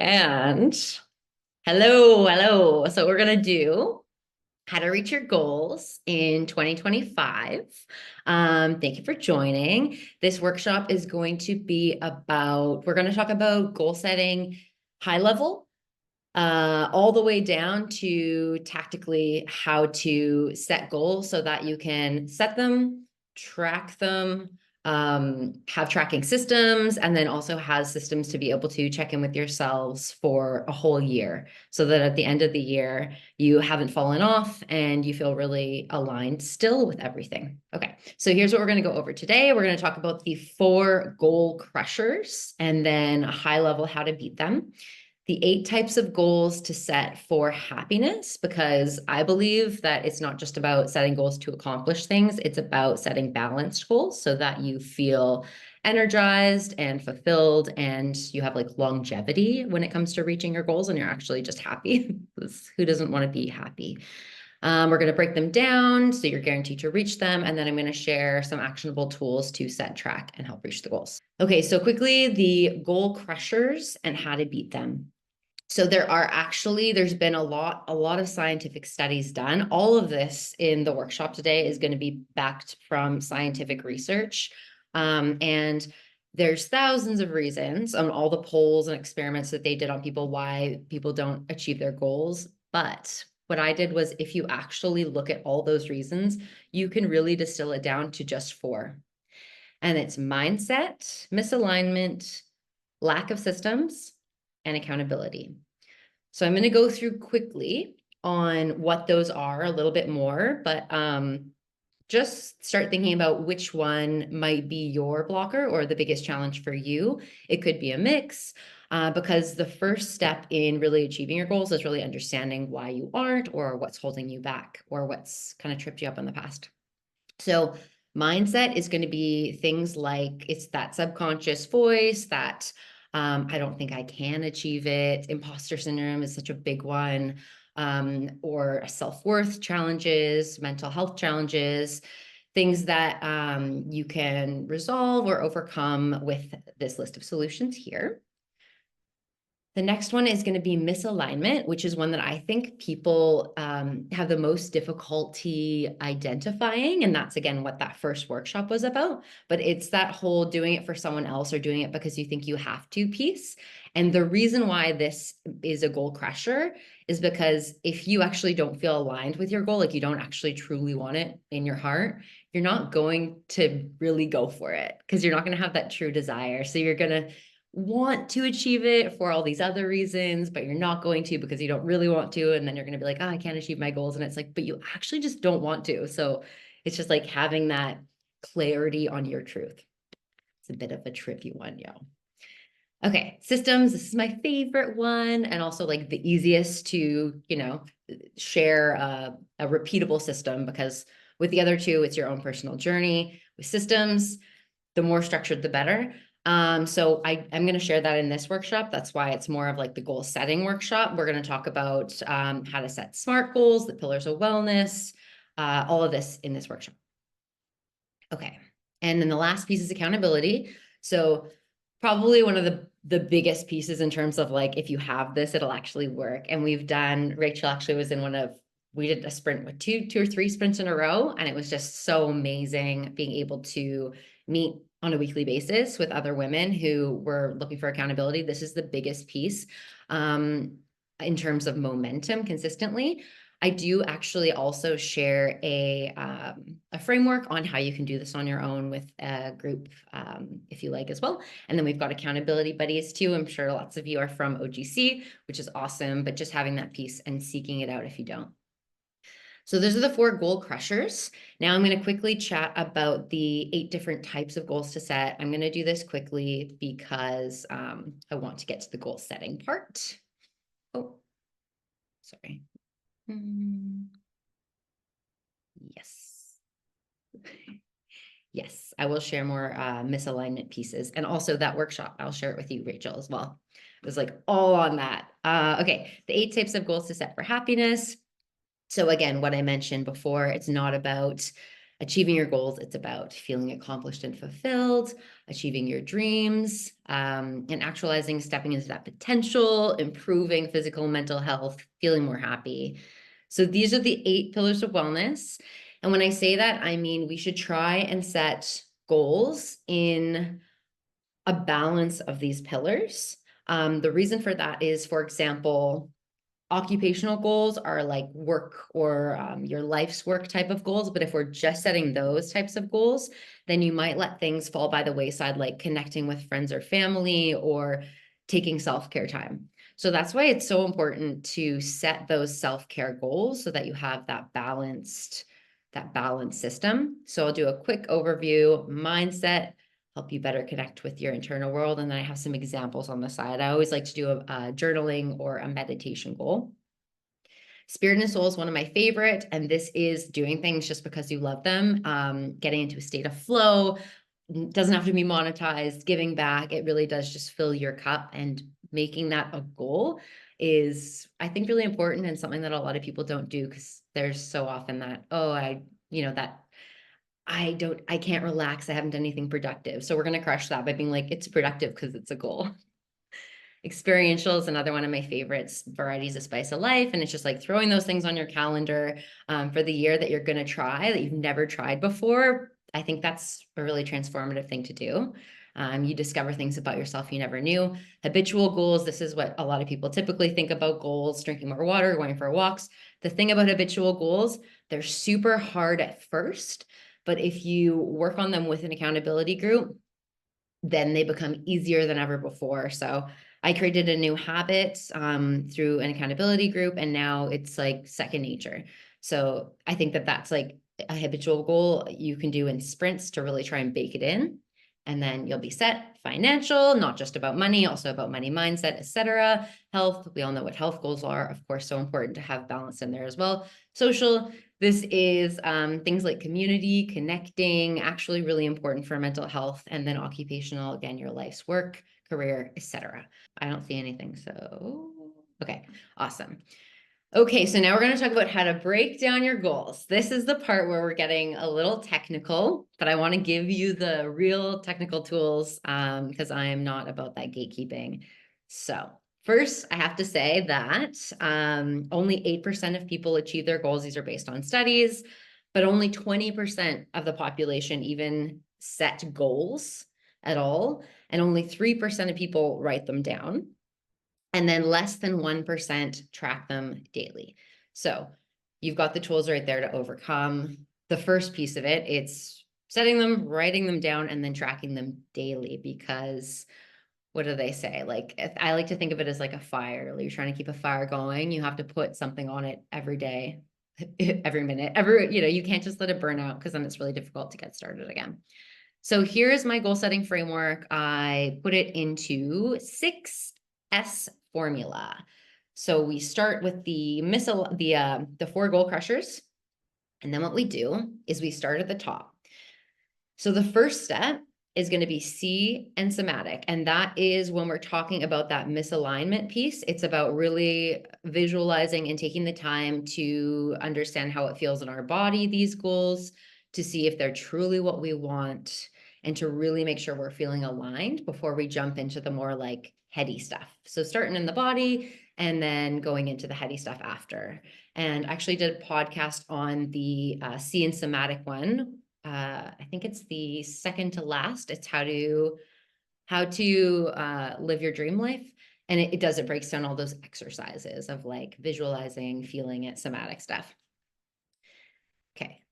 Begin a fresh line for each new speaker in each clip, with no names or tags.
And hello. So we're going to do how to reach your goals in 2025. Thank you for joining. This workshop is going to be about, we're going to talk about goal setting high level, all the way down to tactically how to set goals so that you can set them, track them, have tracking systems, and then also has systems to be able to check in with yourselves for a whole year so that at the end of the year, you haven't fallen off and you feel really aligned still with everything. Okay, so here's what we're going to go over today. We're going to talk about the 4 goal crushers and then a high level how to beat them, the 8 types of goals to set for happiness, because I believe that it's not just about setting goals to accomplish things. It's about setting balanced goals so that you feel energized and fulfilled and you have like longevity when it comes to reaching your goals and you're actually just happy. Who doesn't want to be happy? We're going to break them down so you're guaranteed to reach them. And then I'm going to share some actionable tools to set, track, and help reach the goals. Okay, so quickly, the goal crushers and how to beat them. So there's been a lot of scientific studies done. All of this in the workshop today is going to be backed from scientific research. And there's thousands of reasons on all the polls and experiments that they did on people why people don't achieve their goals. But what I did was, if you actually look at all those reasons, you can really distill it down to just 4. And it's mindset, misalignment, lack of systems, and accountability. So I'm going to go through quickly on what those are a little bit more, but just start thinking about which one might be your blocker or the biggest challenge for you. It could be a mix, because the first step in really achieving your goals is really understanding why you aren't, or what's holding you back, or what's kind of tripped you up in the past. So mindset is going to be things like it's that subconscious voice that I don't think I can achieve it. Imposter syndrome is such a big one, or self-worth challenges, mental health challenges, things that you can resolve or overcome with this list of solutions here. The next one is going to be misalignment, which is one that I think people have the most difficulty identifying. And that's, again, what that first workshop was about. But it's that whole doing it for someone else or doing it because you think you have to piece. And the reason why this is a goal crusher is because if you actually don't feel aligned with your goal, like you don't actually truly want it in your heart, you're not going to really go for it because you're not going to have that true desire. So you're going to want to achieve it for all these other reasons, but you're not going to because you don't really want to. And then you're going to be like, oh, I can't achieve my goals. And it's like, but you actually just don't want to. So it's just like having that clarity on your truth. It's a bit of a tricky one, yo. Okay, systems. This is my favorite one, and also like the easiest to, share a repeatable system, because with the other two, it's your own personal journey. With systems, the more structured, the better. So I'm going to share that in this workshop. That's why it's more of like the goal setting workshop. We're going to talk about how to set SMART goals, the pillars of wellness, all of this in this workshop. Okay. And then the last piece is accountability. So probably one of the biggest pieces in terms of like, if you have this, it'll actually work. And Rachel actually was in we did a sprint with two or three sprints in a row. And it was just so amazing being able to meet on a weekly basis with other women who were looking for accountability. This is the biggest piece in terms of momentum consistently. I do actually also share a framework on how you can do this on your own with a group, if you like as well. And then we've got accountability buddies too. I'm sure lots of you are from OGC, which is awesome, but just having that piece and seeking it out if you don't. So those are the 4 goal crushers. Now I'm going to quickly chat about the 8 different types of goals to set. I'm going to do this quickly because I want to get to the goal setting part. Oh, sorry. Yes. Yes, I will share more misalignment pieces. And also that workshop, I'll share it with you, Rachel, as well. It was like all on that. Okay, the 8 types of goals to set for happiness. So again, what I mentioned before, it's not about Achieving your goals, it's about feeling accomplished and fulfilled, achieving your dreams, and actualizing, stepping into that potential, improving physical and mental health, feeling more happy. So these are the 8 pillars of wellness. And when I say that, I mean we should try and set goals in a balance of these pillars. The reason for that is, for example, occupational goals are like work or your life's work type of goals. But if we're just setting those types of goals, then you might let things fall by the wayside, like connecting with friends or family or taking self-care time. So that's why it's so important to set those self-care goals so that you have that balanced system. So I'll do a quick overview: mindset, help you better connect with your internal world. And then I have some examples on the side. I always like to do a journaling or a meditation goal. Spirit and soul is one of my favorite, and this is doing things just because you love them, getting into a state of flow. Doesn't have to be monetized, giving back. It really does just fill your cup, and making that a goal is, I think, really important, and something that a lot of people don't do, because there's so often that, oh, I can't relax. I haven't done anything productive. So we're going to crush that by being like, it's productive because it's a goal. Experiential is another one of my favorites. Varieties of spice of life. And it's just like throwing those things on your calendar for the year that you're going to try, that you've never tried before. I think that's a really transformative thing to do. You discover things about yourself you never knew. Habitual goals. This is what a lot of people typically think about goals: drinking more water, going for walks. The thing about habitual goals, they're super hard at first, but if you work on them with an accountability group, then they become easier than ever before. So I created a new habit through an accountability group, and now it's like second nature. So I think that that's like a habitual goal you can do in sprints to really try and bake it in. And then you'll be set. Financial, not just about money, also about money mindset, etc. Health, we all know what health goals are, of course, so important to have balance in there as well. Social, this is things like community, connecting, actually really important for mental health. And then occupational, again, your life's work, career, etc. I don't see anything, so okay, awesome. Okay, so now we're going to talk about how to break down your goals. This is the part where we're getting a little technical, but I want to give you the real technical tools because I am not about that gatekeeping. So first, I have to say that only 8% of people achieve their goals. These are based on studies, but only 20% of the population even set goals at all, and only 3% of people write them down. And then less than 1% track them daily. So you've got the tools right there to overcome the first piece of it. It's setting them, writing them down, and then tracking them daily. Because what do they say? Like, I like to think of it as like a fire. Like, you're trying to keep a fire going. You have to put something on it every day, every minute, you can't just let it burn out, because then it's really difficult to get started again. So here's my goal setting framework. I put it into 6S formula. So we start with the 4 goal crushers. And then what we do is we start at the top. So the first step is going to be C and somatic. And that is when we're talking about that misalignment piece. It's about really visualizing and taking the time to understand how it feels in our body, these goals, to see if they're truly what we want, and to really make sure we're feeling aligned before we jump into the more like heady stuff. So starting in the body and then going into the heady stuff after. And I actually did a podcast on the C and somatic one. I think it's the second to last. It's how to live your dream life. And it breaks down all those exercises of like visualizing, feeling it, somatic stuff. Okay.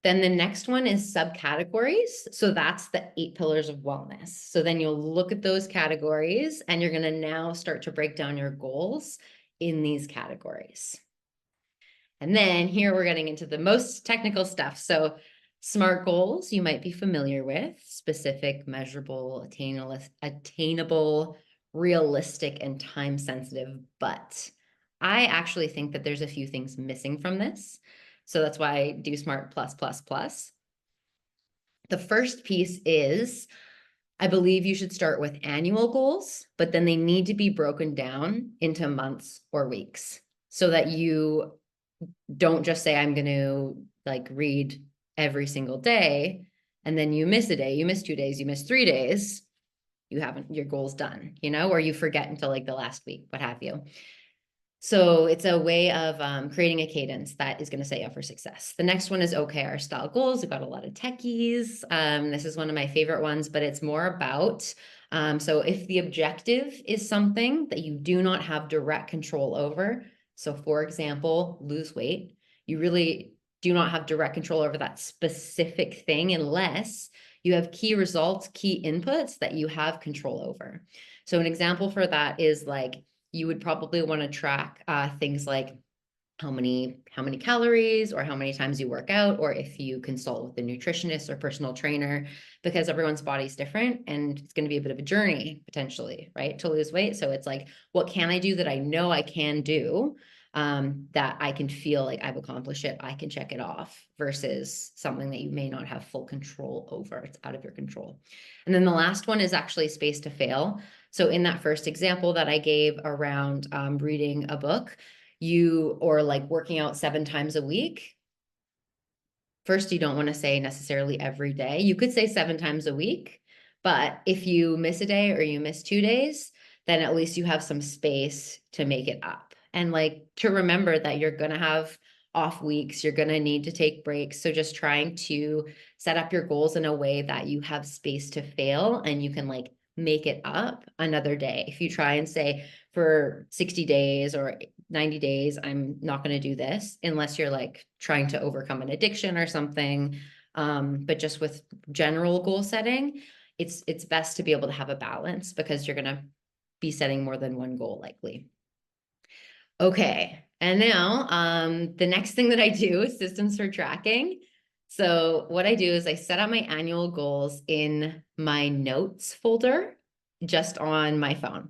Then the next one is subcategories. So that's the 8 pillars of wellness. So then you'll look at those categories, and you're going to now start to break down your goals in these categories. And then here we're getting into the most technical stuff. So SMART goals you might be familiar with: specific, measurable, attainable, realistic, and time sensitive. But I actually think that there's a few things missing from this. So that's why I do SMART plus, plus, plus. The first piece is, I believe you should start with annual goals, but then they need to be broken down into months or weeks, so that you don't just say, I'm going to like read every single day, and then you miss a day, you miss 2 days, you miss 3 days, your goal's done, or you forget until like the last week, what have you. So it's a way of creating a cadence that is going to set you up for success. The next one is OKR style goals. We've got a lot of techies. This is one of my favorite ones, but it's more about, so if the objective is something that you do not have direct control over, so for example, lose weight, you really do not have direct control over that specific thing unless you have key results, key inputs that you have control over. So an example for that is like, you would probably want to track things like how many calories or how many times you work out, or if you consult with a nutritionist or personal trainer, because everyone's body's different and it's going to be a bit of a journey potentially, right, to lose weight. So it's like, what can I do that I know I can do, that I can feel like I've accomplished it, I can check it off, versus something that you may not have full control over. It's out of your control. And then the last one is actually space to fail. So in that first example that I gave around reading a book, or like working out 7 times a week, first, you don't want to say necessarily every day. You could say 7 times a week, but if you miss a day or you miss 2 days, then at least you have some space to make it up. And like to remember that you're going to have off weeks, you're going to need to take breaks. So just trying to set up your goals in a way that you have space to fail and you can like make it up another day. If you try and say for 60 days or 90 days, I'm not going to do this, unless you're like trying to overcome an addiction or something. But just with general goal setting, it's best to be able to have a balance, because you're going to be setting more than one goal likely. Okay. And now the next thing that I do is systems for tracking. So what I do is I set out my annual goals in my notes folder just on my phone.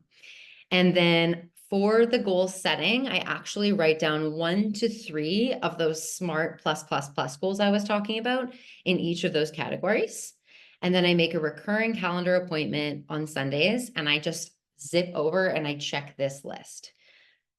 And then for the goal setting, I actually write down 1 to 3 of those SMART plus goals I was talking about in each of those categories. And then I make a recurring calendar appointment on Sundays, and I just zip over and I check this list.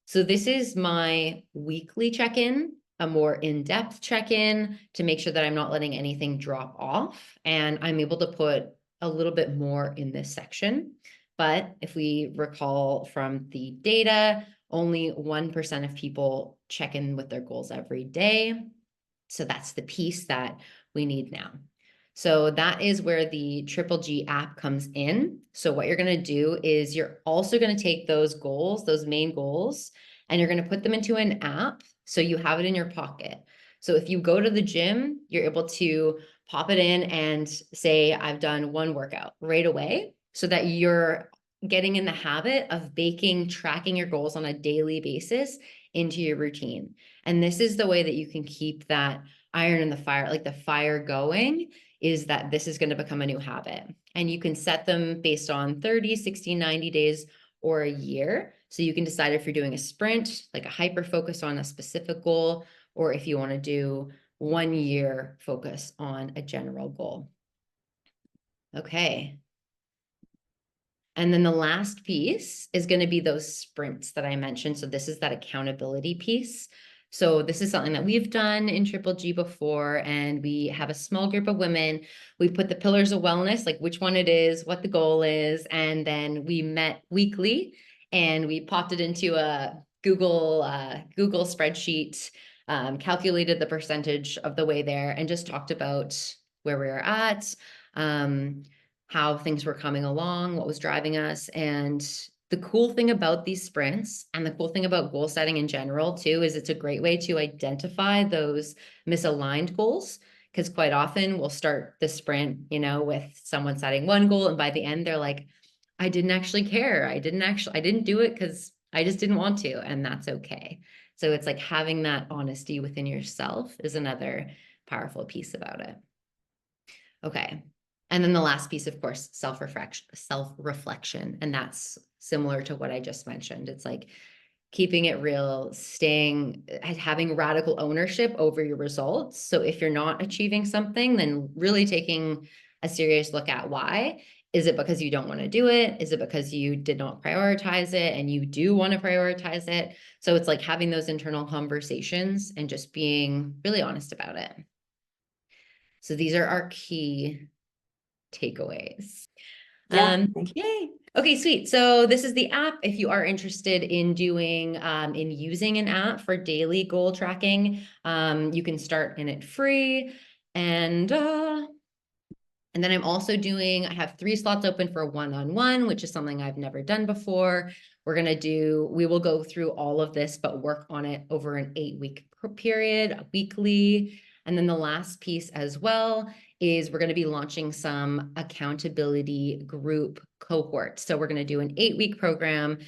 So this is my weekly check-in, a more in-depth check-in to make sure that I'm not letting anything drop off, and I'm able to put a little bit more in this section. But if we recall from the data, only 1% of people check in with their goals every day. So that's the piece that we need now. So that is where the Triple G app comes in. So what you're going to do is you're also going to take those goals, those main goals, and you're going to put them into an app so you have it in your pocket. So if you go to the gym, you're able to pop it in and say, I've done 1 workout right away, so that you're getting in the habit of tracking your goals on a daily basis into your routine. And this is the way that you can keep that iron in the fire, like the fire going, is that this is going to become a new habit. And you can set them based on 30, 60, 90 days or a year. So you can decide if you're doing a sprint, like a hyper focus on a specific goal, or if you want to do 1 year focus on a general goal. Okay. And then the last piece is going to be those sprints that I mentioned. So this is that accountability piece. So this is something that we've done in Triple G before, and we have a small group of women. We put the pillars of wellness, like which one it is, what the goal is, and then we met weekly and we popped it into a Google spreadsheet, calculated the percentage of the way there, and just talked about where we were at, how things were coming along, what was driving us. And the cool thing about these sprints, and the cool thing about goal setting in general too, is it's a great way to identify those misaligned goals. Because quite often we'll start the sprint, with someone setting 1 goal, and by the end they're like, I didn't actually care. I didn't do it because I just didn't want to, and that's okay. So it's like having that honesty within yourself is another powerful piece about it. Okay. And then the last piece, of course, self-reflection. And that's similar to what I just mentioned. It's like keeping it real, having radical ownership over your results. So if you're not achieving something, then really taking a serious look at why. Is it because you don't want to do it? Is it because you did not prioritize it and you do want to prioritize it? So it's like having those internal conversations and just being really honest about it. So these are our key takeaways.
Yeah, thank you.
Yay. Okay, sweet. So this is the app. If you are interested in doing in using an app for daily goal tracking, you can start in it free. And then I'm also I have 3 slots open for one-on-one, which is something I've never done before. We will go through all of this, but work on it over an 8-week period, weekly. And then the last piece as well is we're going to be launching some accountability group cohorts. So we're going to do an 8-week program.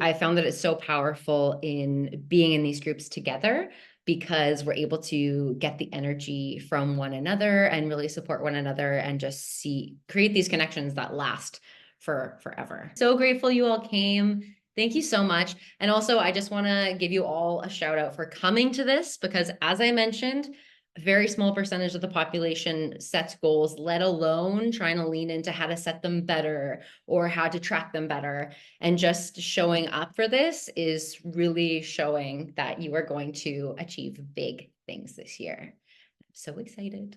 I found that it's so powerful in being in these groups together, because we're able to get the energy from one another and really support one another and just create these connections that last for forever. So grateful you all came. Thank you so much. And also, I just want to give you all a shout out for coming to this, because as I mentioned, a very small percentage of the population sets goals, let alone trying to lean into how to set them better or how to track them better. And just showing up for this is really showing that you are going to achieve big things this year. I'm so excited.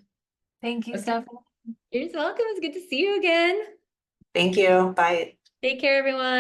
Thank you,
Okay.
Stephanie.
You're welcome. It's good to see you again.
Thank you. Bye.
Take care, everyone.